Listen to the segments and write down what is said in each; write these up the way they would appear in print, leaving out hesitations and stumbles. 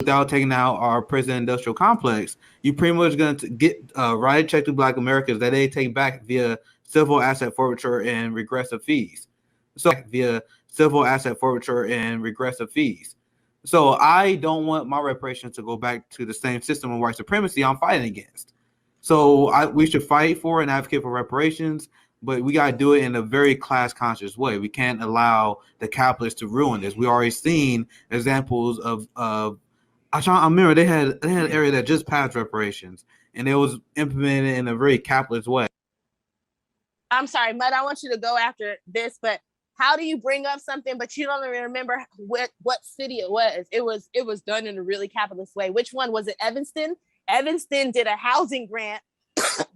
without taking out our prison industrial complex, you pretty much going to get right check to Black Americans that they take back via civil asset forfeiture and regressive fees. So I don't want my reparations to go back to the same system of white supremacy I'm fighting against. So we should fight for and advocate for reparations, but we got to do it in a very class conscious way. We can't allow the capitalists to ruin this. We already seen examples of I remember they had an area that just passed reparations, and it was implemented in a very capitalist way. I'm sorry, Mud, I want you to go after this, but how do you bring up something, but you don't even remember what city it was? It was done in a really capitalist way. Which one? Was it Evanston? Evanston did a housing grant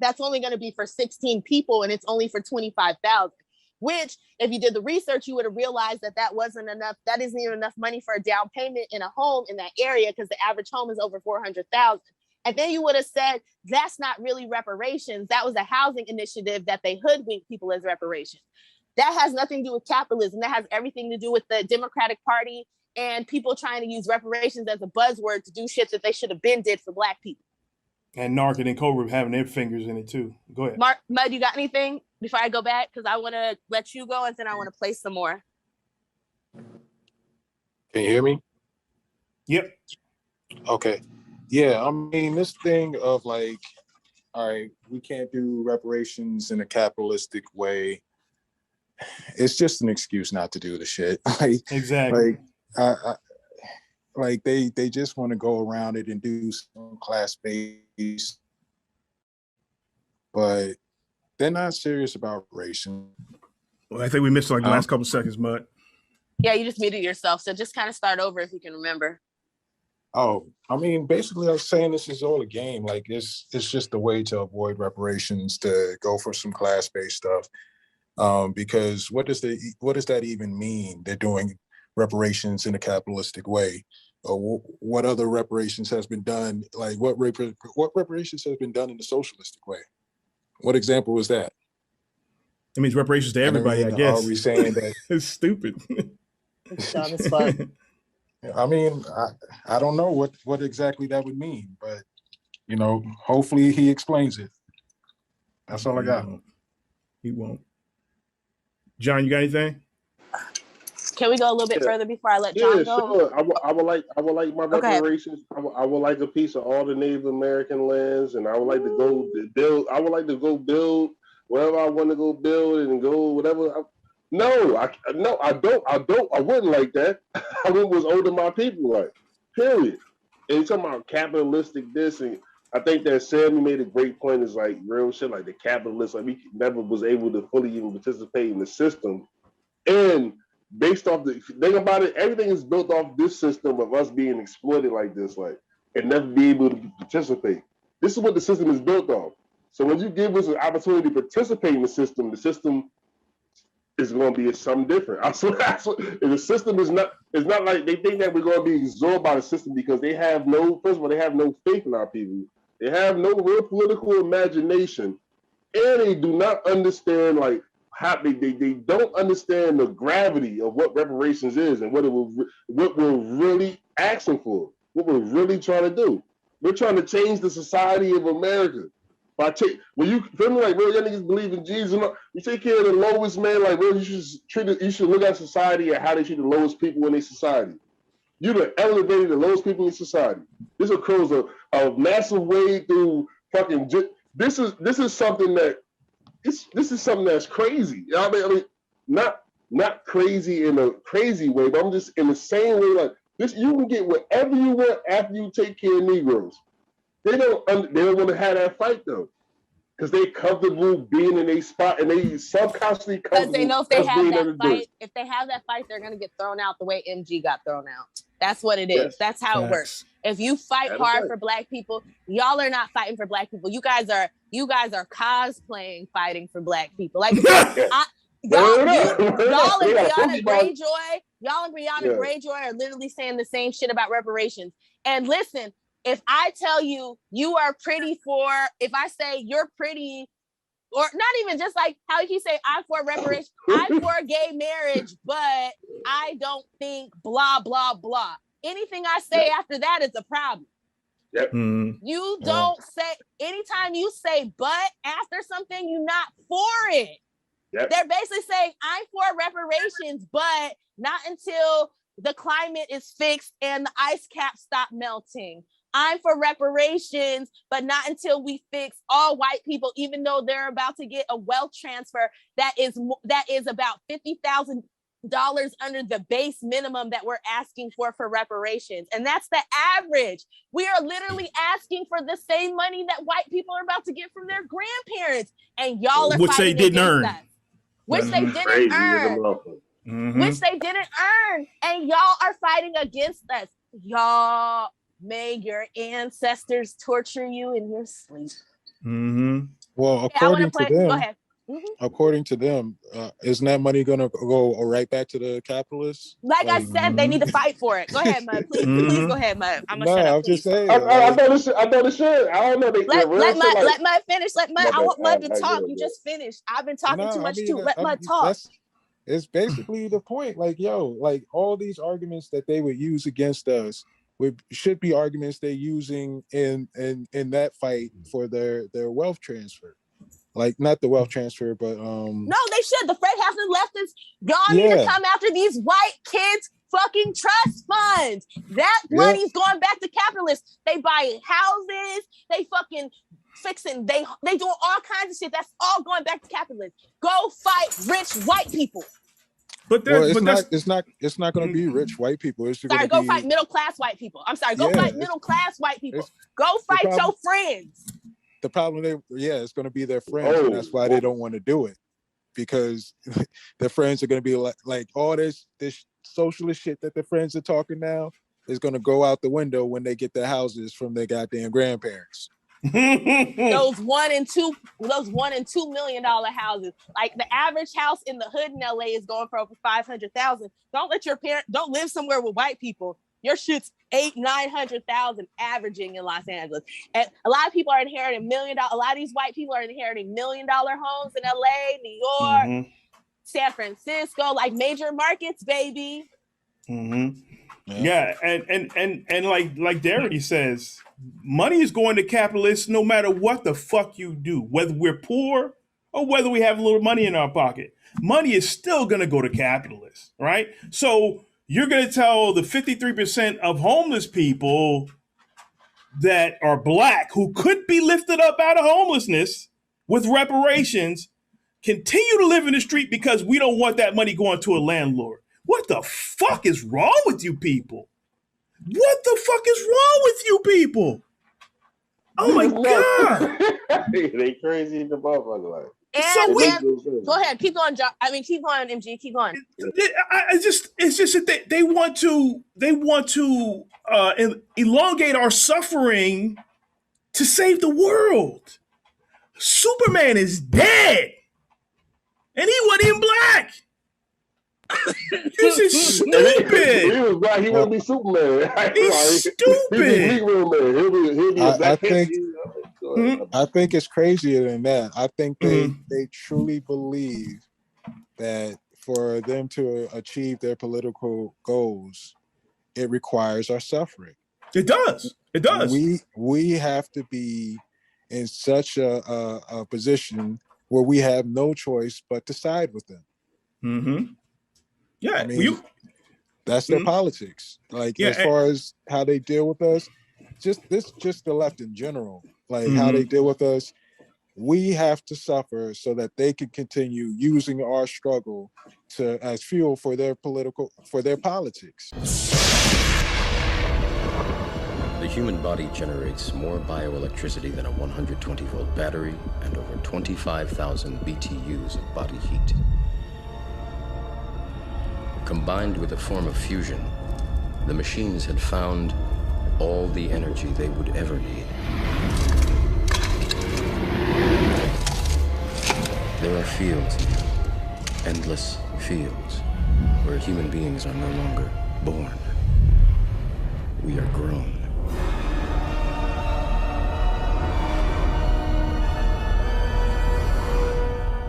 that's only going to be for 16 people, and it's only for 25,000. Which, if you did the research, you would have realized that wasn't enough. That isn't even enough money for a down payment in a home in that area, because the average home is over 400,000. And then you would have said, that's not really reparations. That was a housing initiative that they hoodwinked people as reparations. That has nothing to do with capitalism. That has everything to do with the Democratic Party and people trying to use reparations as a buzzword to do shit that they should have been did for Black people. And Narc and Cobra having their fingers in it too. Go ahead. Mud, you got anything before I go back? Because I want to let you go and then I want to play some more. Can you hear me? Yep. Okay. Yeah, I mean, this thing of like, all right, we can't do reparations in a capitalistic way. It's just an excuse not to do the shit. Exactly. Like they just want to go around it and do some class-based, but they're not serious about reparations. Well, I think we missed like the last couple seconds, Mud. Yeah, you just muted yourself. So just kind of start over if you can remember. Oh, I mean, basically, I was saying this is all a game. Like, it's just a way to avoid reparations, to go for some class-based stuff. Because what does that even mean? They're doing reparations in a capitalistic way. What other reparations has been done? Like, what reparations has been done in the socialistic way? What example is that? It means reparations to everybody, I guess. Are we saying that it's stupid? It's dumb as fuck. I mean, I don't know what exactly that would mean, but hopefully he explains it. That's all I got. He won't. John, you got anything? Can we go a little bit further before I let John go? Sure. I would like my reparations. I would like a piece of all the Native American lands, and I would like to go build. I would like to go build wherever I want to go build and go whatever. I wouldn't like that. I was owed my people, like, period. And you're talking about capitalistic this, and I think that Sammy made a great point. Is like real shit, like the capitalists, like we never was able to fully even participate in the system. And based off the thing about it, everything is built off this system of us being exploited like this, like, and never be able to participate. This is what the system is built off. So when you give us an opportunity to participate in the system is going to be something different. The system is not like they think that we're going to be absorbed by the system because they have no faith in our people. They have no real political imagination, and they do not understand how they don't understand the gravity of what reparations is and what we're really asking for, what we're really trying to do. We're trying to change the society of America. When you feel me, like, real young niggas believe in Jesus, you take care of the lowest man, like, real, you should look at society and how they treat the lowest people in their society. You done elevated the lowest people in society. This occurs a massive way through fucking. This is something that's crazy. I mean, not crazy in a crazy way, but I'm just in the same way. Like this, you can get whatever you want after you take care of Negroes. They don't want to have that fight though, because they're comfortable being in a spot and they subconsciously comfortable. Because they know if they have that fight, they're gonna get thrown out the way MG got thrown out. That's what it is. Yes. That's how it works. If you fight hard for Black people, y'all are not fighting for Black people. You guys are cosplaying fighting for Black people. Like y'all and Brianna Greyjoy are literally saying the same shit about reparations. And listen, if I tell you are pretty for, if I say you're pretty, or not even just like how he say I'm for reparations, I'm for gay marriage, but I don't think blah blah blah. anything I say after that is a problem. Yep. You don't say, anytime you say but after something, you're not for it. Yep. They're basically saying, I'm for reparations, but not until the climate is fixed and the ice caps stop melting. I'm for reparations, but not until we fix all white people, even though they're about to get a wealth transfer that is about $50,000 under the base minimum that we're asking for reparations. And that's the average. We are literally asking for the same money that white people are about to get from their grandparents. And y'all are which they didn't earn. Us. Which they didn't earn. Which they didn't earn. And y'all are fighting against us. Y'all made your ancestors torture you in your sleep. Well, according to them, go ahead. According to them, isn't that money going to go right back to the capitalists? Like I said, they need to fight for it. Go ahead, Mud. Please go ahead, Mud. I'm gonna shut up. I'm just saying. I thought it should. I don't know. Let Mud finish. Let Mud. I want Mud to talk. You just finished. I've been talking too much too. Let Mud talk. It's basically the point. Like, yo, like all these arguments that they would use against us should be arguments they're using in that fight for their wealth transfer. Like, not the wealth transfer, but no, they should. The Fred Hampton Leftists, y'all need to come after these white kids fucking trust funds. That money's going back to capitalists. They buy houses, they fucking fixing, they doing all kinds of shit. That's all going back to capitalists. Go fight rich white people. But it's not going to be rich white people. It's go fight middle class white people. I'm sorry, go fight middle class white people. Go fight your friends. The problem, it's going to be their friends, and that's why they don't want to do it, because their friends are going to be like all this socialist shit that their friends are talking now is going to go out the window when they get their houses from their goddamn grandparents. those $1 and $2 million houses, like the average house in the hood in LA is going for over $500,000. Don't let your don't live somewhere with white people. Your shit's $800,000-$900,000 averaging in Los Angeles. And a lot of people are inheriting $1 million. A lot of these white people are inheriting $1 million homes in LA, New York, San Francisco, like major markets, baby. Yeah, and like Darity says, money is going to capitalists no matter what the fuck you do, whether we're poor or whether we have a little money in our pocket. Money is still going to go to capitalists, right? So you're going to tell the 53% of homeless people that are black who could be lifted up out of homelessness with reparations, continue to live in the street because we don't want that money going to a landlord. What the fuck is wrong with you people? What the fuck is wrong with you people? Oh my God. They crazy in the motherfucker. Like. Go ahead, keep going, John. I mean, keep going, MG, keep going. It's just that they want to elongate our suffering to save the world. Superman is dead, and he wasn't even black. This is stupid. He was black. He wouldn't be Superman. He's stupid. He'll be I think it's crazier than that. I think they truly believe that for them to achieve their political goals, it requires our suffering. It does. It does. We have to be in such a position where we have no choice but to side with them. Yeah, I mean, that's their politics. Like, as far as how they deal with us, just the left in general. Like how they deal with us, we have to suffer so that they can continue using our struggle as fuel for their politics. The human body generates more bioelectricity than a 120-volt battery and over 25,000 BTUs of body heat. Combined with a form of fusion, the machines had found all the energy they would ever need. There are fields now, endless fields, where human beings are no longer born. We are grown.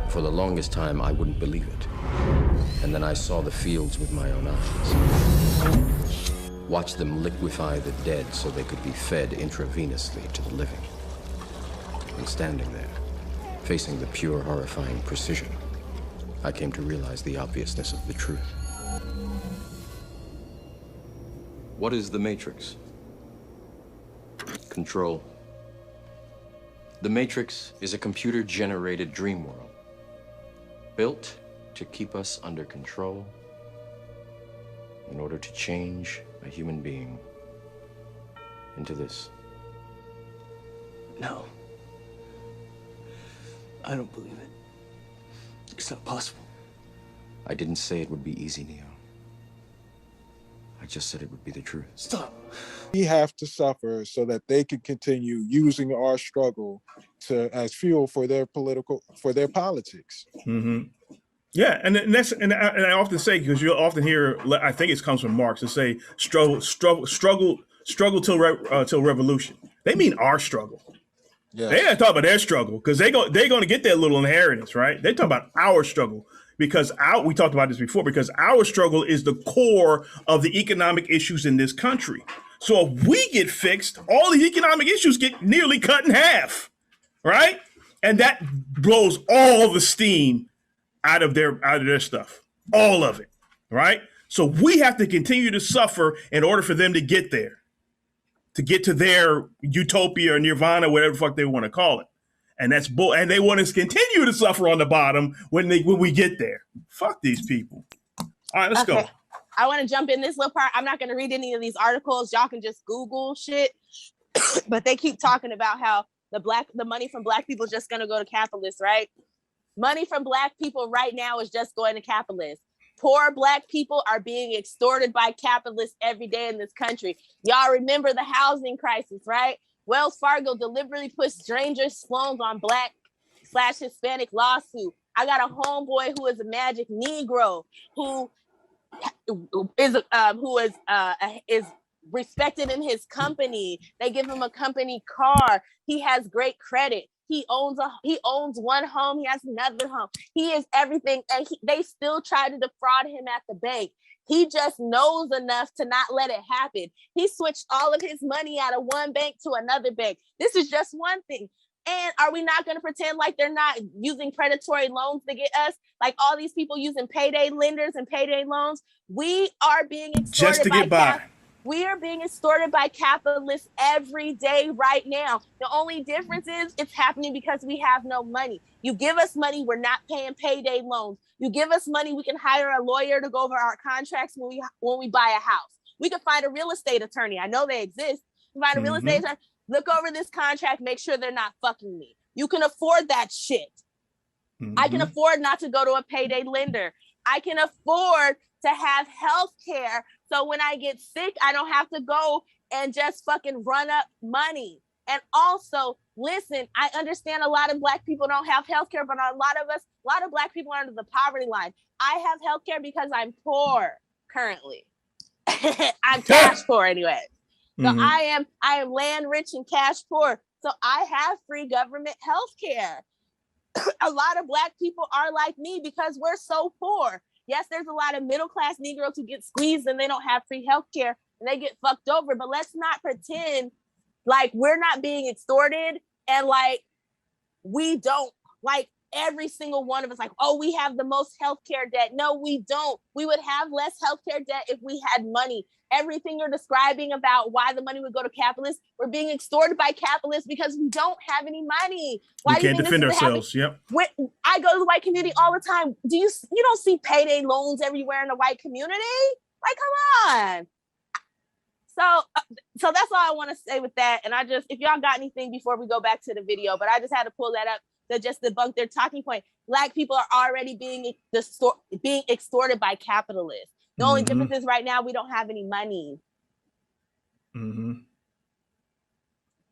For the longest time, I wouldn't believe it. And then I saw the fields with my own eyes. watch them liquefy the dead so they could be fed intravenously to the living. And standing there, facing the pure, horrifying precision, I came to realize the obviousness of the truth. What is the Matrix? Control. The Matrix is a computer-generated dream world, built to keep us under control in order to change a human being into this. No. I don't believe it. It's not possible. I didn't say it would be easy, Neo. I just said it would be the truth. Stop. We have to suffer so that they can continue using our struggle as fuel for their politics. Mm-hmm. Yeah, and I often say, because you'll often hear, I think it comes from Marx, to say struggle till revolution. They mean our struggle. Yeah. They ain't talking about their struggle, because they're going to get their little inheritance, right? They talk about our struggle, because we talked about this before, because our struggle is the core of the economic issues in this country. So if we get fixed, all the economic issues get nearly cut in half, right? And that blows all the steam out of their stuff, all of it, right? So we have to continue to suffer in order for them to get there, to get to their utopia or nirvana, whatever the fuck they want to call it. And that's bull. And they want us to continue to suffer on the bottom when we get there. Fuck these people. All right, let's go. I want to jump in this little part. I'm not going to read any of these articles. Y'all can just Google shit. But they keep talking about how the money from Black people is just going to go to capitalists, right? Money from Black people right now is just going to capitalists. Poor Black people are being extorted by capitalists every day in this country. Y'all remember the housing crisis, right? Wells Fargo deliberately put strangers' loans on Black/Hispanic lawsuit. I got a homeboy who is a magic Negro who is respected in his company. They give him a company car. He has great credit. He owns one home. He has another home. He is everything. And they still try to defraud him at the bank. He just knows enough to not let it happen. He switched all of his money out of one bank to another bank. This is just one thing. And are we not going to pretend like they're not using predatory loans to get us? Like all these people using payday lenders and payday loans. We are being extorted just to get by. We are being extorted by capitalists every day right now. The only difference is it's happening because we have no money. You give us money, we're not paying payday loans. You give us money, we can hire a lawyer to go over our contracts when we buy a house. We can find a real estate attorney. I know they exist. We find a real estate attorney, look over this contract, make sure they're not fucking me. You can afford that shit. I can afford not to go to a payday lender. I can afford to have health care. So when I get sick, I don't have to go and just fucking run up money. And also, listen, I understand a lot of Black people don't have health care, but a lot of Black people are under the poverty line. I have health care because I'm poor currently. I'm cash poor anyway. So I am land rich and cash poor. So I have free government health care. A lot of Black people are like me because we're so poor. Yes, there's a lot of middle-class Negroes who get squeezed and they don't have free health care and they get fucked over. But let's not pretend like we're not being extorted and like we don't, like every single one of us, like, oh, we have the most healthcare debt. No, we don't. We would have less healthcare debt if we had money. Everything you're describing about why the money would go to capitalists, we're being extorted by capitalists because we don't have any money. Why we can't defend ourselves. Yep. I go to the white community all the time. You don't see payday loans everywhere in the white community? Like, come on. So that's all I want to say with that. And if y'all got anything before we go back to the video, but I just had to pull that up to just debunk their talking point. Black people are already being extorted by capitalists. The only difference is right now we don't have any money. Y'all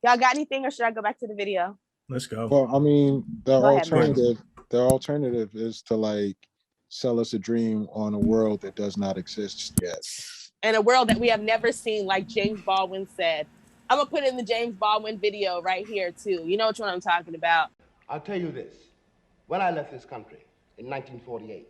got anything, or should I go back to the video? Let's go. Well, I mean, the alternative is to like sell us a dream on a world that does not exist yet. In a world that we have never seen, like James Baldwin said. I'm gonna put in the James Baldwin video right here too. You know which one I'm talking about. I'll tell you this. When I left this country in 1948,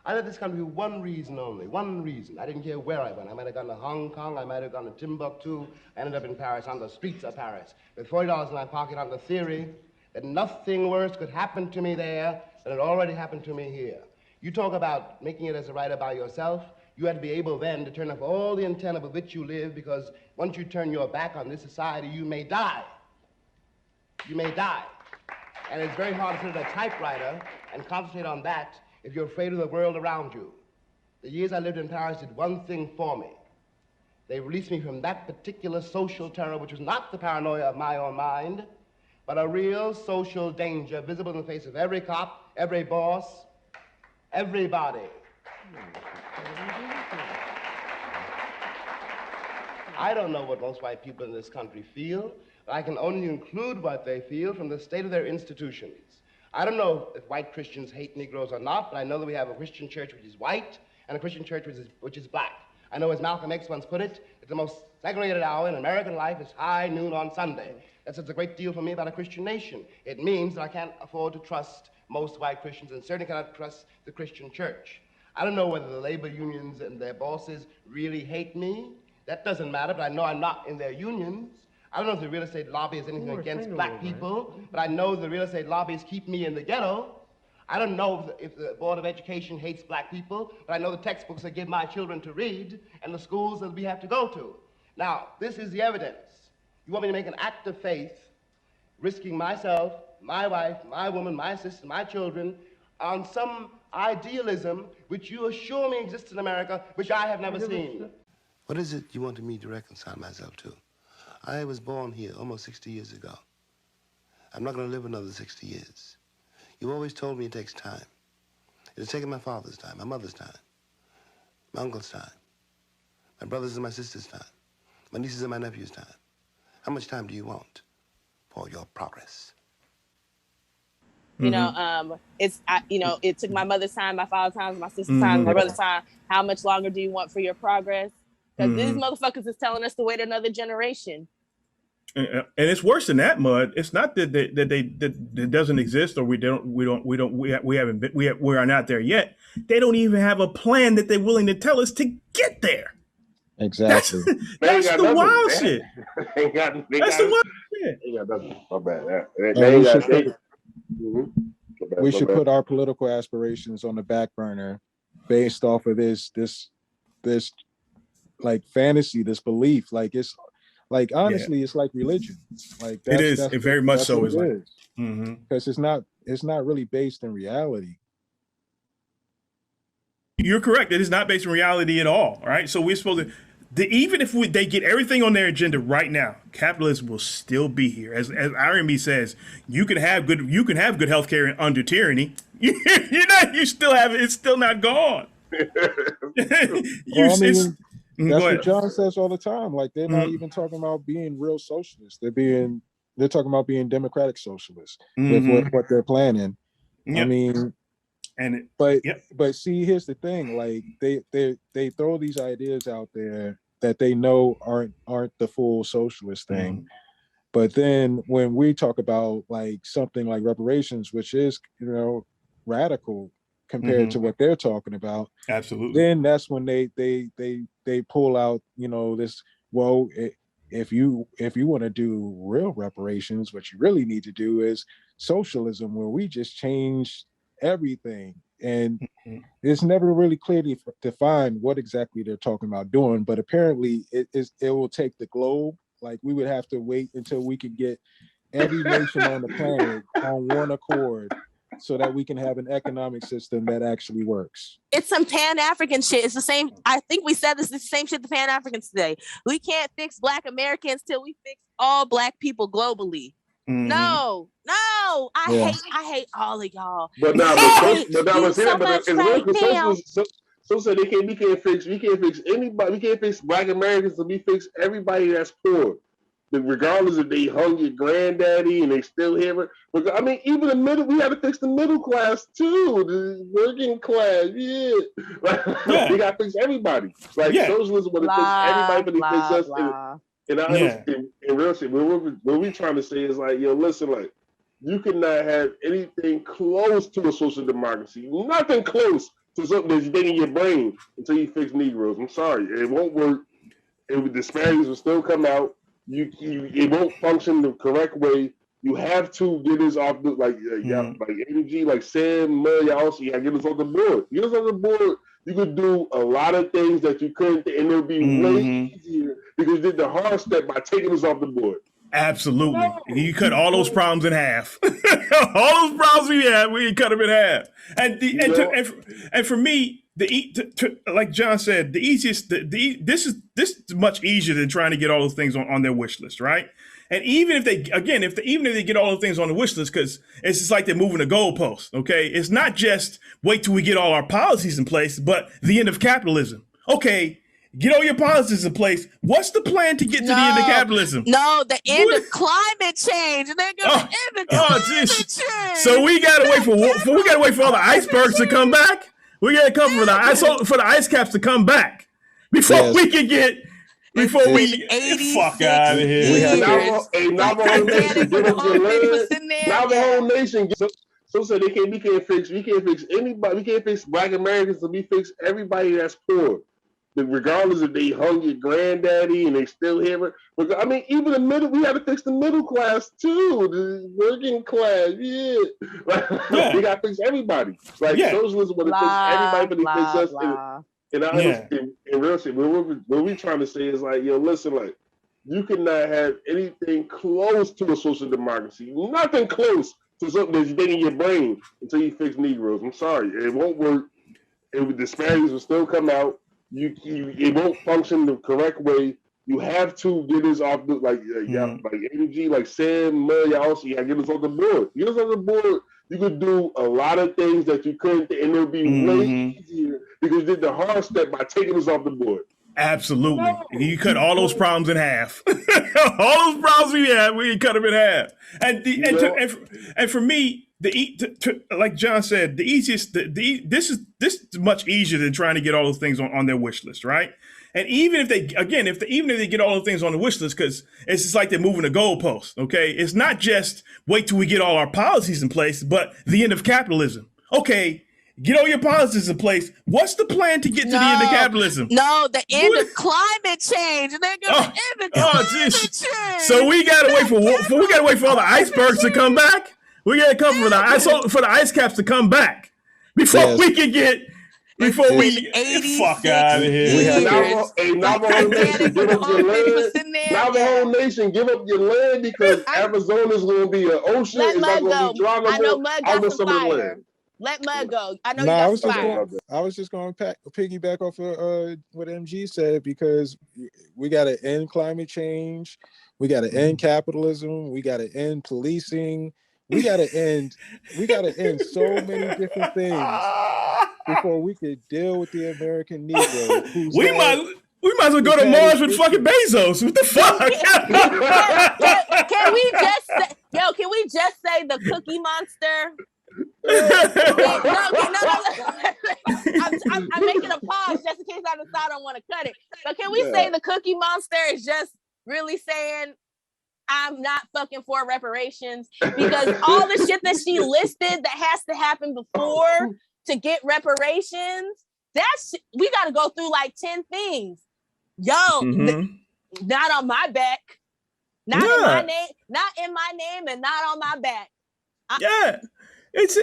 I left this country for one reason only, one reason. I didn't care where I went. I might have gone to Hong Kong, I might have gone to Timbuktu, I ended up in Paris, on the streets of Paris, with $40 in my pocket on the theory that nothing worse could happen to me there than it already happened to me here. You talk about making it as a writer by yourself. You have to be able then to turn off all the antenna with which you live, because once you turn your back on this society, you may die. You may die. And it's very hard to sit at a typewriter and concentrate on that if you're afraid of the world around you. The years I lived in Paris did one thing for me. They released me from that particular social terror, which was not the paranoia of my own mind, but a real social danger visible in the face of every cop, every boss, everybody. I don't know what most white people in this country feel, but I can only conclude what they feel from the state of their institutions. I don't know if white Christians hate Negroes or not, but I know that we have a Christian church which is white and a Christian church which is black. I know, as Malcolm X once put it, that the most segregated hour in American life is high noon on Sunday. That says a great deal for me about a Christian nation. It means that I can't afford to trust most white Christians, and certainly cannot trust the Christian church. I don't know whether the labor unions and their bosses really hate me. That doesn't matter, but I know I'm not in their unions. I don't know if the real estate lobby is anything against black people, but I know the real estate lobbies keep me in the ghetto. I don't know if the Board of Education hates black people, but I know the textbooks that give my children to read and the schools that we have to go to. Now, this is the evidence. You want me to make an act of faith, risking myself, my wife, my woman, my sister, my children, on some idealism which you assure me exists in America, which I have never seen. What is it you wanted me to reconcile myself to? I was born here almost 60 years ago. I'm not going to live another 60 years. You always told me it takes time. It has taken my father's time, my mother's time, my uncle's time, my brother's and my sister's time, my nieces and my nephew's time. How much time do you want for your progress? You know, it took my mother's time, my father's time, my sister's time, my brother's time. How much longer do you want for your progress? Because these motherfuckers is telling us to wait another generation. And it's worse than that, Mud. It's not that it doesn't exist, or we are not there yet. They don't even have a plan that they're willing to tell us to get there. Exactly. That's the wild shit. That's the wild shit. They got nothing. My bad. We should put our political aspirations on the back burner based off of this like fantasy, this belief. Like, it's like, honestly, it's like religion. Like, it is. It very much so is. Because it's not really based in reality. You're correct. It is not based in reality at all. Right. So we're supposed to, even if they get everything on their agenda right now, capitalism will still be here. As Irony says, you can have good healthcare under tyranny. It's still not gone. That's what John says all the time. Like, they're not even talking about being real socialists. They're talking about being democratic socialists with what they're planning. I mean, but see, here's the thing. Like, they throw these ideas out there that they know aren't the full socialist thing. But then when we talk about like something like reparations, which is, radical compared to what they're talking about, absolutely, then that's when they pull out, this, well, if you want to do real reparations, what you really need to do is socialism, where we just change everything. And it's never really clearly defined what exactly they're talking about doing, but apparently it will take the globe. Like, we would have to wait until we can get every nation on the planet on one accord so that we can have an economic system that actually works. It's some Pan-African shit. It's the same. I think we said this is the same shit the Pan-Africans today. We can't fix Black Americans till we fix all Black people globally. No, I hate all of y'all. But so said we can't fix anybody. We can't fix Black Americans, so we fix everybody that's poor, regardless if they hung your granddaddy and they still here. But I mean, even the middle, we have to fix the middle class too, the working class. We got to fix everybody. Like, socialism would fix everybody, but it fix us. And I understand, in real shit, what we're trying to say is like, listen, like, you cannot have anything close to a social democracy. Nothing close to something that's in your brain until you fix Negroes. I'm sorry, it won't work. Disparities will still come out. It won't function the correct way. You have to get us off the like energy, like Sam, Murray. Also, you gotta get us off the board. Get us off the board. You could do a lot of things that you couldn't, and it'll be way easier because you did the hard step by taking us off the board. Absolutely. No. You cut all those problems in half. All those problems we had, we cut them in half. And for me, like John said, the easiest. This is much easier than trying to get all those things on their wish list, right? And even if they get all the things on the wish list, because it's just like they're moving the goalpost. Okay, it's not just wait till we get all our policies in place, but the end of capitalism. Okay. Get all your policies in place. What's the plan to get to the end of capitalism? No, the end of climate change. They're going to end the climate change. So we gotta wait for all the icebergs to come back. We gotta come for the ice caps to come back before we can get. Before we fuck out of here. Navajo Nation, give us your land. Navajo Nation. So they we can't fix anybody. We can't fix Black Americans, so we fix everybody that's poor. Regardless if they hung your granddaddy and they still here. But I mean, even the middle, we have to fix the middle class too, the working class. We got to fix everybody. Like socialism would fix everybody, but they fix us. And I understand, in real shit, what we're trying to say is like, yo, listen, like, you cannot have anything close to a social democracy, nothing close to something that's in your brain until you fix Negroes. I'm sorry, it won't work. Disparities will still come out. It won't function the correct way. You have to get us off the like energy, like Sam, Murray. Also, you gotta get us off the board. Get us off the board. You could do a lot of things that you couldn't, and it'll be way easier because you did the hard step by taking us off the board. Absolutely. No. You cut all those problems in half. All those problems we had, we cut them in half. And for me, like John said, the easiest. This is much easier than trying to get all those things on their wish list, right? And even if they get all the things on the wish list, because it's just like they're moving the goalpost. Okay, it's not just wait till we get all our policies in place, but the end of capitalism. Okay, get all your policies in place. What's the plan to get to the end of capitalism? No, the end of climate change. They're going to end the climate change. So we gotta wait for all the icebergs to come back. We gotta come for the ice caps to come back before we can get. Before we fuck out of here. Navajo Nation, give up your land. Navajo Nation, give up your land because Arizona's going to be an ocean. It's not going to be dry. I know Mud got some fire. Let Mud go. I know you got some fire. I was just going to piggyback off of what MG said, because we got to end climate change. We got to end capitalism. We got to end policing. We got to end so many different things before we could deal with the American Negro. We might as well go to Mars with fucking Bezos. What the fuck? Can we just say the Cookie Monster? I'm making a pause just in case I decide I want to cut it. So can we say the Cookie Monster is just really saying I'm not fucking for reparations, because all the shit that she listed that has to happen before to get reparations, we got to go through like 10 things. Yo, not on my back, not in my name, not in my name, and not on my back. It's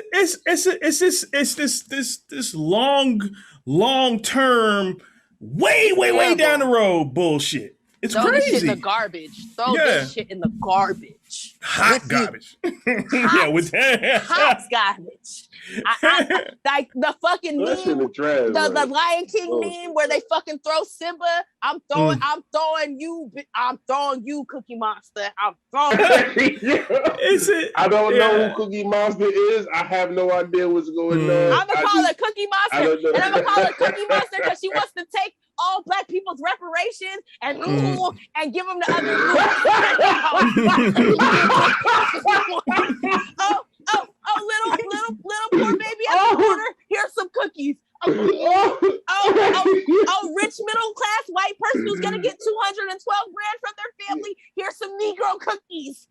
this long term, way down the road bullshit. It's Throw crazy. This shit in the garbage. Throw this shit in the garbage. Hot garbage. Hot garbage. I like the fucking meme, the Lion King meme where they fucking throw Simba. I'm throwing you, Cookie Monster. I'm throwing I don't know who Cookie Monster is. I have no idea what's going on. I'm gonna call her Cookie Monster, and I'm gonna call her Cookie Monster because she wants to take all Black people's reparations and give them to other little poor baby at the corner. Here's some cookies. Rich middle class white person who's gonna get $212,000 from their family. Here's some Negro cookies.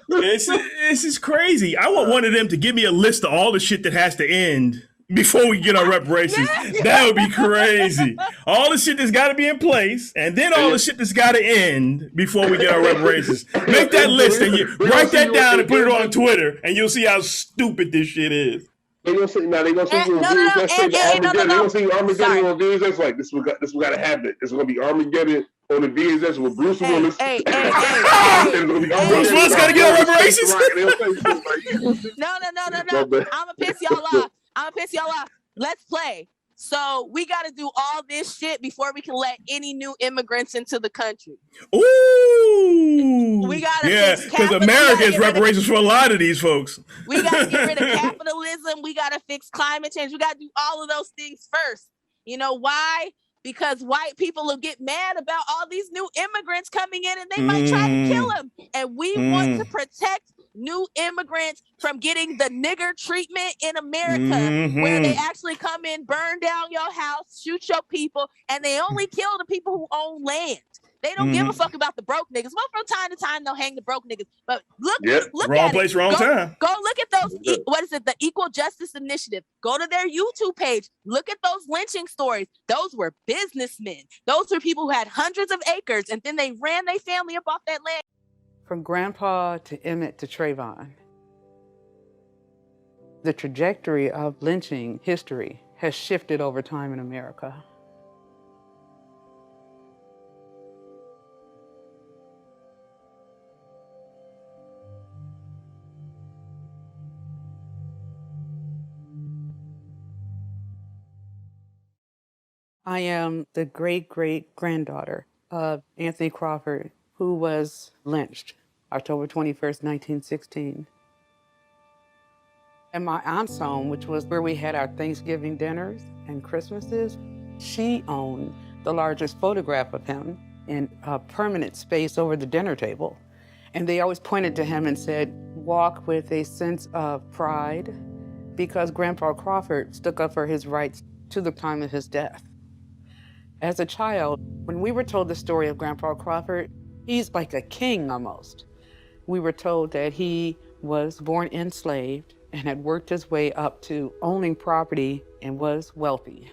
This is crazy. I want one of them to give me a list of all the shit that has to end before we get our reparations. That would be crazy. All the shit that's got to be in place, and then all the shit that's got to end before we get our reparations. Make that list and you write that down and put it on Twitter, and you'll see how stupid this shit is. They're gonna say, now they're gonna see you on videos that say the Armageddon. They're gonna see Armageddon on videos that's like this. We got to happen. It's gonna be Armageddon on the videos with Bruce Willis. Bruce Willis got to get our reparations. No. I'm gonna piss y'all off. Let's play. So we got to do all this shit before we can let any new immigrants into the country. Ooh. We got to because America is reparations for a lot of these folks. We got to get rid of capitalism. We got to fix climate change. We got to do all of those things first. You know why? Because white people will get mad about all these new immigrants coming in and they might try to kill them. And we want to protect new immigrants from getting the nigger treatment in America, where they actually come in, burn down your house, shoot your people, and they only kill the people who own land. They don't give a fuck about the broke niggas. Well, from time to time, they'll hang the broke niggas. But look wrong at place, it. wrong time. Go look at those, what is it, the Equal Justice Initiative. Go to their YouTube page. Look at those lynching stories. Those were businessmen. Those were people who had hundreds of acres, and then they ran their family up off that land. From Grandpa to Emmett to Trayvon, the trajectory of lynching history has shifted over time in America. I am the great-great-granddaughter of Anthony Crawford, who was lynched October 21st, 1916. And my aunt's home, which was where we had our Thanksgiving dinners and Christmases, she owned the largest photograph of him in a permanent space over the dinner table. And they always pointed to him and said, walk with a sense of pride, because Grandpa Crawford stuck up for his rights to the time of his death. As a child, when we were told the story of Grandpa Crawford, he's like a king almost. We were told that he was born enslaved and had worked his way up to owning property and was wealthy.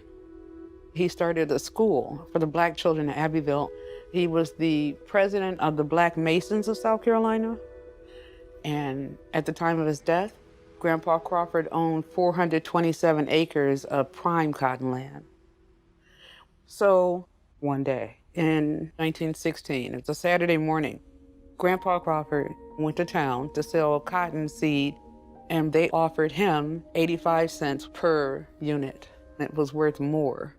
He started a school for the Black children in Abbeville. He was the president of the Black Masons of South Carolina. And at the time of his death, Grandpa Crawford owned 427 acres of prime cotton land. So one day in 1916, it was a Saturday morning, Grandpa Crawford went to town to sell cotton seed, and they offered him 85 cents per unit. It was worth more.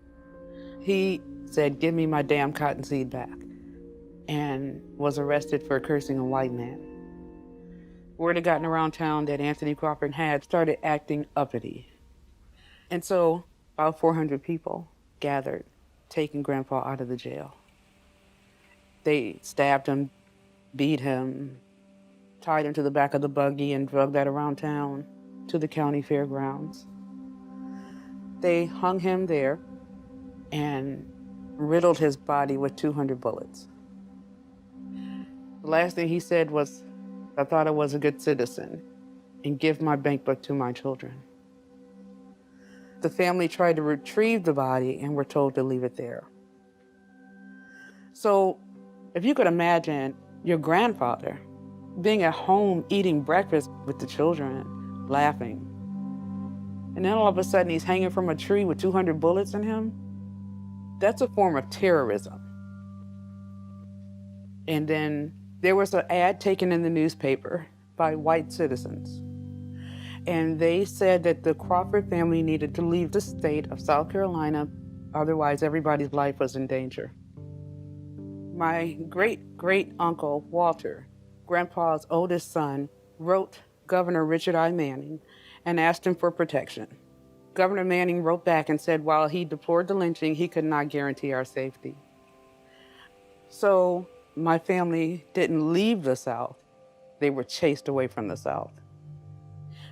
He said, give me my damn cotton seed back, and was arrested for cursing a white man. Word had gotten around town that Anthony Crawford had started acting uppity. And so about 400 people gathered, taking Grandpa out of the jail. They stabbed him, beat him, tied him to the back of the buggy and drug that around town to the county fairgrounds. They hung him there and riddled his body with 200 bullets. The last thing he said was, I thought I was a good citizen and give my bank book to my children. The family tried to retrieve the body and were told to leave it there. So if you could imagine your grandfather being at home eating breakfast with the children, laughing, and then all of a sudden he's hanging from a tree with 200 bullets in him, that's a form of terrorism. And then there was an ad taken in the newspaper by white citizens. And they said that the Crawford family needed to leave the state of South Carolina, otherwise everybody's life was in danger. My great-great-uncle, Walter, Grandpa's oldest son, wrote Governor Richard I. Manning and asked him for protection. Governor Manning wrote back and said while he deplored the lynching, he could not guarantee our safety. So my family didn't leave the South. They were chased away from the South.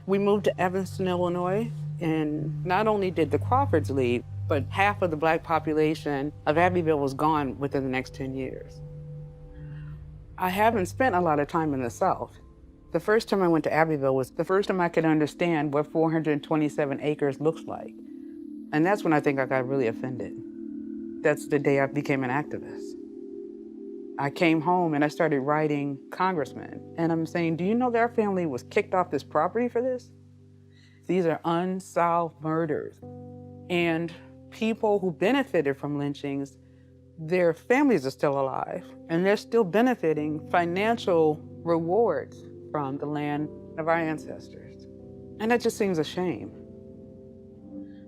We moved to Evanston, Illinois, and not only did the Crawfords leave, but half of the Black population of Abbeville was gone within the next 10 years. I haven't spent a lot of time in the South. The first time I went to Abbeville was the first time I could understand what 427 acres looks like. And that's when I think I got really offended. That's the day I became an activist. I came home and I started writing congressmen. And I'm saying, do you know their family was kicked off this property for this? These are unsolved murders. And people who benefited from lynchings, their families are still alive. And they're still benefiting financial rewards from the land of our ancestors. And that just seems a shame.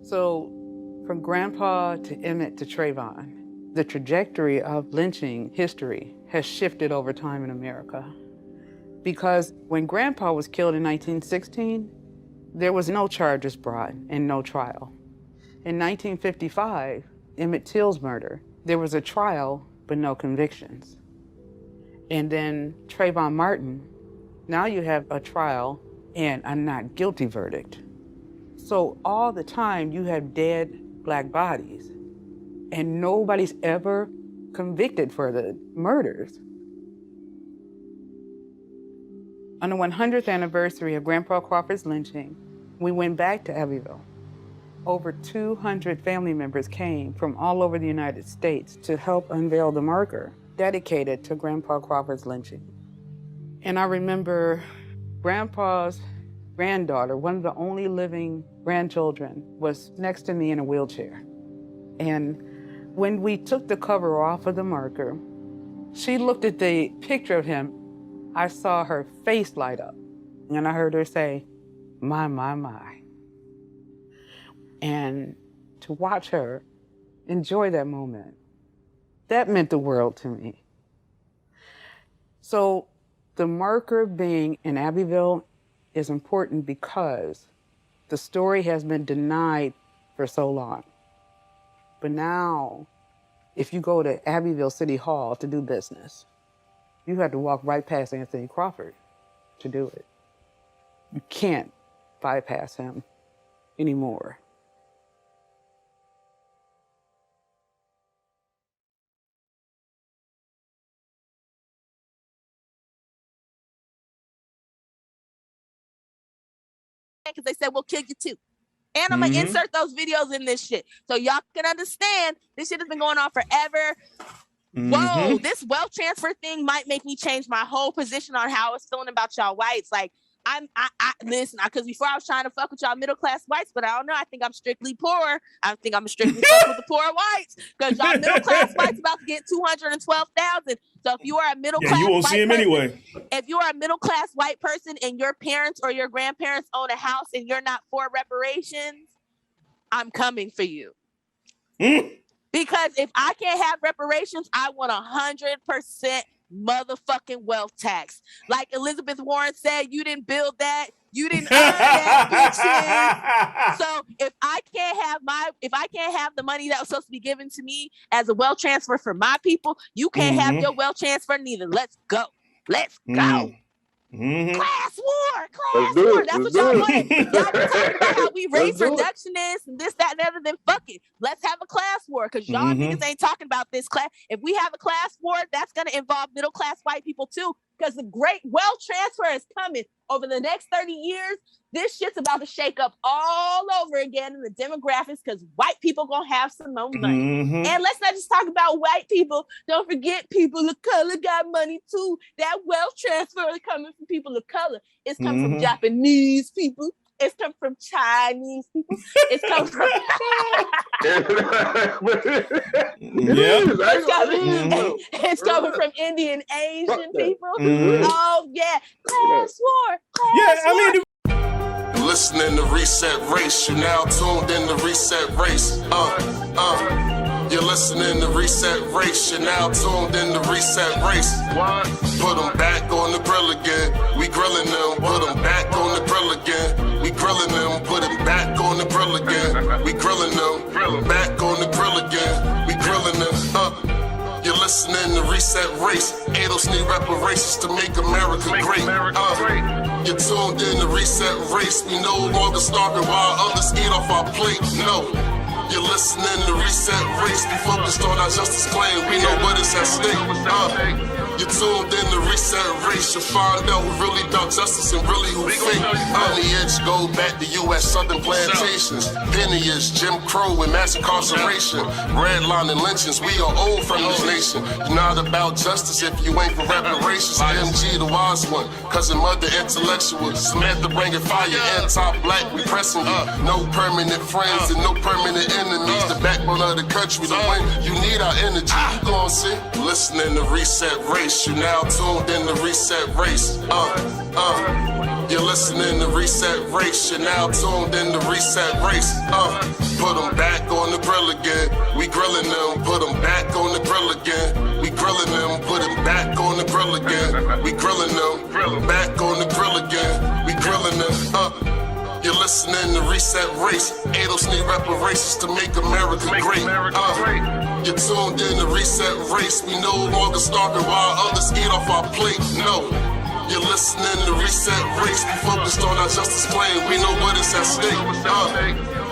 So from Grandpa to Emmett to Trayvon, the trajectory of lynching history has shifted over time in America. Because when Grandpa was killed in 1916, there was no charges brought and no trial. In 1955, Emmett Till's murder, there was a trial but no convictions. And then Trayvon Martin, now you have a trial and a not guilty verdict. So all the time you have dead Black bodies and nobody's ever convicted for the murders. On the 100th anniversary of Grandpa Crawford's lynching, we went back to Abbeville. Over 200 family members came from all over the United States to help unveil the marker dedicated to Grandpa Crawford's lynching. And I remember Grandpa's granddaughter, one of the only living grandchildren, was next to me in a wheelchair. And when we took the cover off of the marker, she looked at the picture of him. I saw her face light up, and I heard her say, my, my, my. And to watch her enjoy that moment, that meant the world to me. So the marker being in Abbeville is important because the story has been denied for so long. But now, if you go to Abbeville City Hall to do business, you have to walk right past Anthony Crawford to do it. You can't bypass him anymore. Because they said, we'll kill you too. And I'm going to insert those videos in this shit. So y'all can understand this shit has been going on forever. Whoa, this wealth transfer thing might make me change my whole position on how I was feeling about y'all whites. Like, I listen, because before I was trying to fuck with y'all middle-class whites, but I don't know. I think I'm strictly poor. I think I'm strictly fuck with the poor whites because y'all middle-class whites about to get 212,000. So if you are a middle-class you won't white see him person, anyway. if you are a middle-class white person and your parents or your grandparents own a house and you're not for reparations, I'm coming for you. Because if I can't have reparations, I want 100% motherfucking wealth tax. Like Elizabeth Warren said, you didn't build that, you didn't earn that, bitches. So if I can't have the money that was supposed to be given to me as a wealth transfer for my people, you can't have your wealth transfer neither. Let's go. Let's go. Class war. That's what y'all wanted. Y'all been talking about how we raise reductionists and this, that, and the other. Then fuck it. Let's have a class war because y'all niggas ain't talking about this class. If we have a class war, that's going to involve middle class white people too because the great wealth transfer is coming over the next 30 years. This shit's about to shake up all over again in the demographics because white people gonna have some more money. And let's not just talk about white people. Don't forget people of color got money too. That wealth transfer is coming from people of color. It's coming from Japanese people. It's coming from Chinese people. It's coming from it's coming from Indian Asian people. Oh yeah, class war. Class war. Listening to Reset Race, you're now tuned in to Reset Race. You're listening to Reset Race, you're now tuned in to Reset Race. Put them back on the grill again. We grilling them, put them back on the grill again. We grilling them, put them back on the grill again. We grilling them, back on the grill again. We grilling them, You're listening to Reset Race. Adults need reparations to make America great. You're tuned in to Reset Race. We no longer starving while others eat off our plate. No. You're listening to Reset Race. Be focused on our justice claim. We know what is at stake. You tuned in to Reset Race, you'll find out who really about justice and really who fake. Lineage go back to U.S. Southern plantations. Lineage, Jim Crow and mass incarceration. Redline and lynchings, we are old from this nation. You're not about justice if you ain't for reparations. MG the wise one, cousin mother intellectual. Samantha bringing fire, anti-black, we pressing you. No permanent friends and no permanent enemies. The backbone of the country, the win, you need our energy. You gon' see? Listening to Reset Race, you now tuned in to Reset Race. You're listening to Reset Race, you're now tuned in to Reset Race. Put them back on the grill again. We grilling them, put them back on the grill again. We grilling them, put them back on the grill again. We grilling them, back on the grill again. We grilling them, You're listening to Reset Race. ADOS need reparations to make America great. You're tuned in to Reset Race. We no longer starving while others eat off our plate. No. You're listening to Reset Race. We focused on our justice claim. We know what is at stake.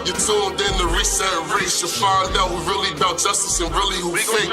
You're tuned in to Reset Race. You'll find out who really about justice and really who fake.